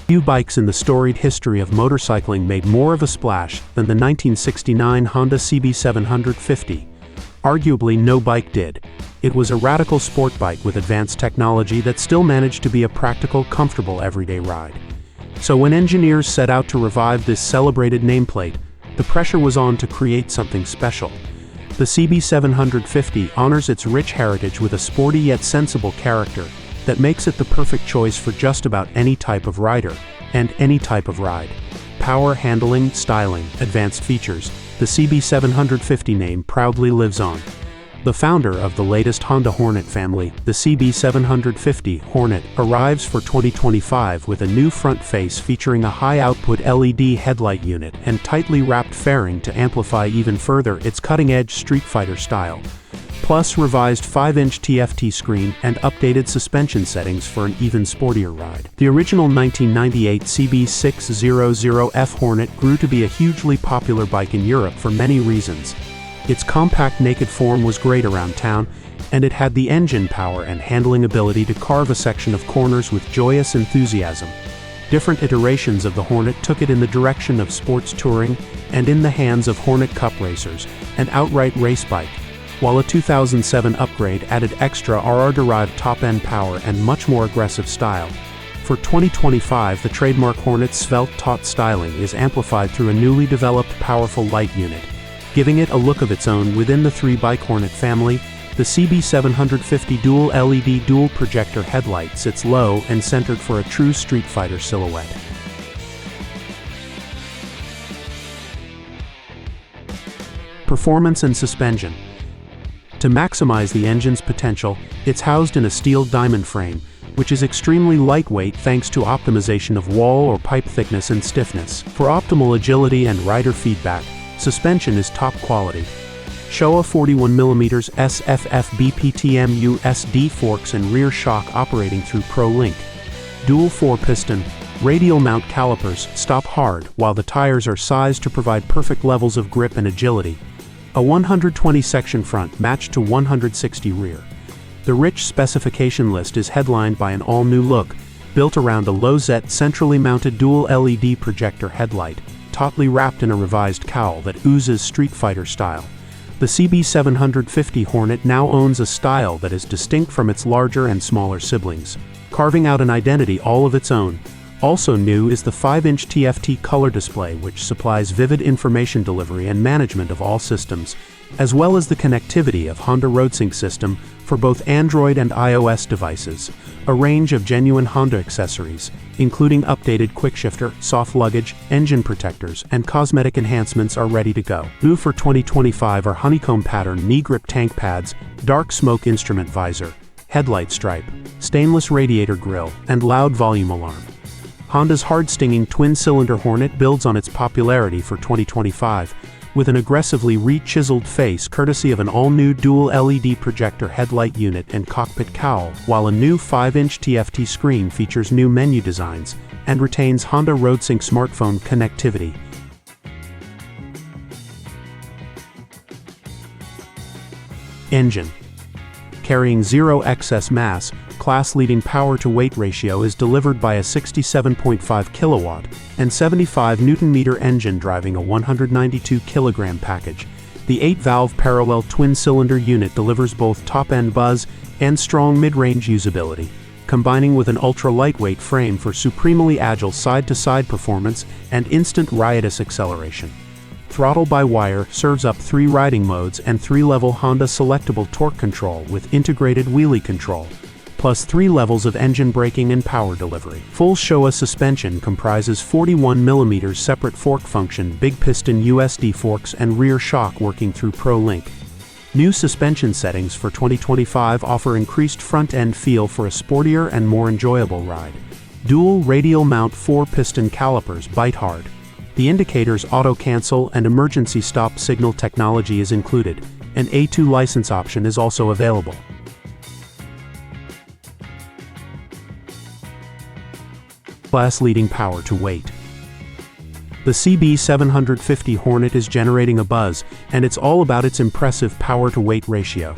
Few bikes in the storied history of motorcycling made more of a splash than the 1969 Honda CB750. Arguably, no bike did. It was a radical sport bike with advanced technology that still managed to be a practical, comfortable everyday ride. So when engineers set out to revive this celebrated nameplate, the pressure was on to create something special. The CB750 honors its rich heritage with a sporty yet sensible character that makes it the perfect choice for just about any type of rider and any type of ride. Power, handling, styling, advanced features, the CB750 name proudly lives on. The founder of the latest Honda Hornet family, the CB750 Hornet, arrives for 2025 with a new front face featuring a high-output LED headlight unit and tightly wrapped fairing to amplify even further its cutting-edge streetfighter style, plus revised 5-inch TFT screen and updated suspension settings for an even sportier ride. The original 1998 CB600F Hornet grew to be a hugely popular bike in Europe for many reasons. Its compact naked form was great around town, and it had the engine power and handling ability to carve a section of corners with joyous enthusiasm. Different iterations of the Hornet took it in the direction of sports touring and in the hands of Hornet Cup racers, an outright race bike, while a 2007 upgrade added extra RR-derived top-end power and much more aggressive style. For 2025, the trademark Hornet's svelte taut styling is amplified through a newly developed powerful light unit, giving it a look of its own within the three-bike Hornet family. The CB750 dual LED dual projector headlight sits low and centered for a true streetfighter silhouette. Performance and suspension. To maximize the engine's potential, it's housed in a steel diamond frame, which is extremely lightweight thanks to optimization of wall or pipe thickness and stiffness. For optimal agility and rider feedback, suspension is top quality. Showa 41mm SFF BPTM USD forks and rear shock operating through Pro Link. Dual 4-piston, radial mount calipers stop hard while the tires are sized to provide perfect levels of grip and agility. A 120-section front matched to 160 rear. The rich specification list is headlined by an all-new look, built around a low-zet centrally mounted dual LED projector headlight, tautly wrapped in a revised cowl that oozes streetfighter style. The CB750 Hornet now owns a style that is distinct from its larger and smaller siblings, carving out an identity all of its own. Also new is the 5-inch TFT color display, which supplies vivid information delivery and management of all systems, as well as the connectivity of Honda RoadSync system for both Android and iOS devices. A range of genuine Honda accessories, including updated quickshifter, soft luggage, engine protectors, and cosmetic enhancements are ready to go. New for 2025 are honeycomb pattern knee grip tank pads, dark smoke instrument visor, headlight stripe, stainless radiator grille, and loud volume alarm. Honda's hard-stinging twin-cylinder Hornet builds on its popularity for 2025, with an aggressively re-chiseled face courtesy of an all-new dual LED projector headlight unit and cockpit cowl, while a new 5-inch TFT screen features new menu designs and retains Honda RoadSync smartphone connectivity. Engine. Carrying zero excess mass, class-leading power-to-weight ratio is delivered by a 67.5 kilowatt and 75 Nm engine driving a 192 kilogram package. The 8-valve parallel twin-cylinder unit delivers both top-end buzz and strong mid-range usability, combining with an ultra-lightweight frame for supremely agile side-to-side performance and instant riotous acceleration. Throttle-by-wire serves up 3 riding modes and 3-level Honda selectable torque control with integrated wheelie control, plus 3 levels of engine braking and power delivery. Full Showa suspension comprises 41mm separate fork function big piston USD forks and rear shock working through Pro Link. New suspension settings for 2025 offer increased front-end feel for a sportier and more enjoyable ride. Dual radial mount 4-piston calipers bite hard. The indicator's auto-cancel and emergency stop signal technology is included. An A2 license option is also available. Class-leading power to weight. The CB750 Hornet is generating a buzz, and it's all about its impressive power-to-weight ratio.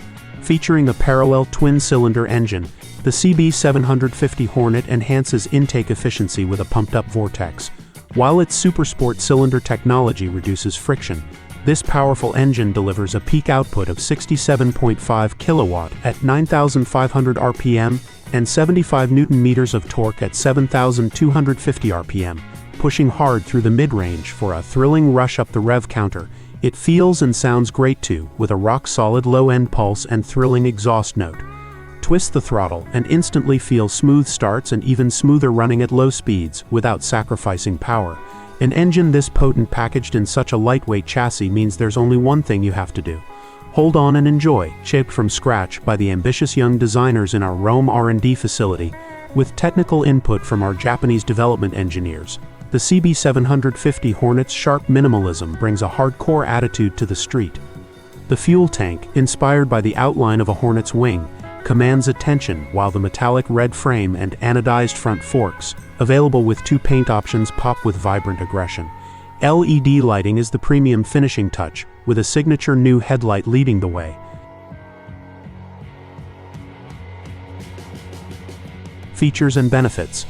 Featuring a parallel twin-cylinder engine, the CB750 Hornet enhances intake efficiency with a pumped-up vortex, while its supersport cylinder technology reduces friction. This powerful engine delivers a peak output of 67.5 kilowatt at 9,500 RPM and 75 Newton-meters of torque at 7,250 RPM, pushing hard through the mid-range for a thrilling rush up the rev counter. It feels and sounds great too, with a rock-solid low-end pulse and thrilling exhaust note. Twist the throttle and instantly feel smooth starts and even smoother running at low speeds without sacrificing power. An engine this potent packaged in such a lightweight chassis means there's only one thing you have to do. Hold on and enjoy, shaped from scratch by the ambitious young designers in our Rome R&D facility, with technical input from our Japanese development engineers. The CB750 Hornet's sharp minimalism brings a hardcore attitude to the street. The fuel tank, inspired by the outline of a Hornet's wing, commands attention, while the metallic red frame and anodized front forks, available with 2 paint options, pop with vibrant aggression. LED lighting is the premium finishing touch, with a signature new headlight leading the way. Features and benefits.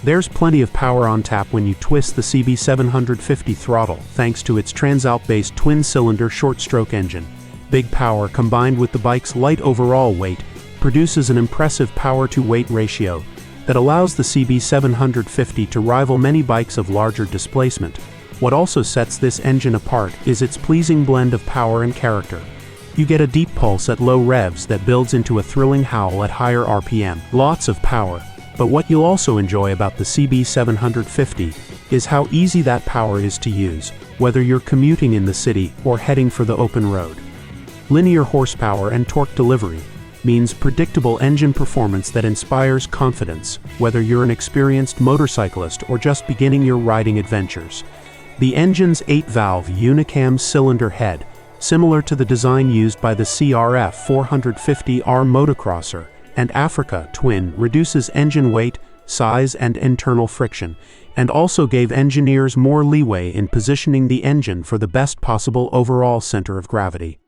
There's plenty of power on tap when you twist the CB750 throttle, thanks to its Transalp-based twin-cylinder short-stroke engine. Big power combined with the bike's light overall weight produces an impressive power-to-weight ratio that allows the CB750 to rival many bikes of larger displacement. What also sets this engine apart is its pleasing blend of power and character. You get a deep pulse at low revs that builds into a thrilling howl at higher RPM. Lots of power. But what you'll also enjoy about the CB750 is how easy that power is to use, whether you're commuting in the city or heading for the open road. Linear horsepower and torque delivery means predictable engine performance that inspires confidence, whether you're an experienced motorcyclist or just beginning your riding adventures. The engine's 8-valve unicam cylinder head, similar to the design used by the CRF 450R motocrosser and Africa twin, reduces engine weight, size, and internal friction, and also gave engineers more leeway in positioning the engine for the best possible overall center of gravity.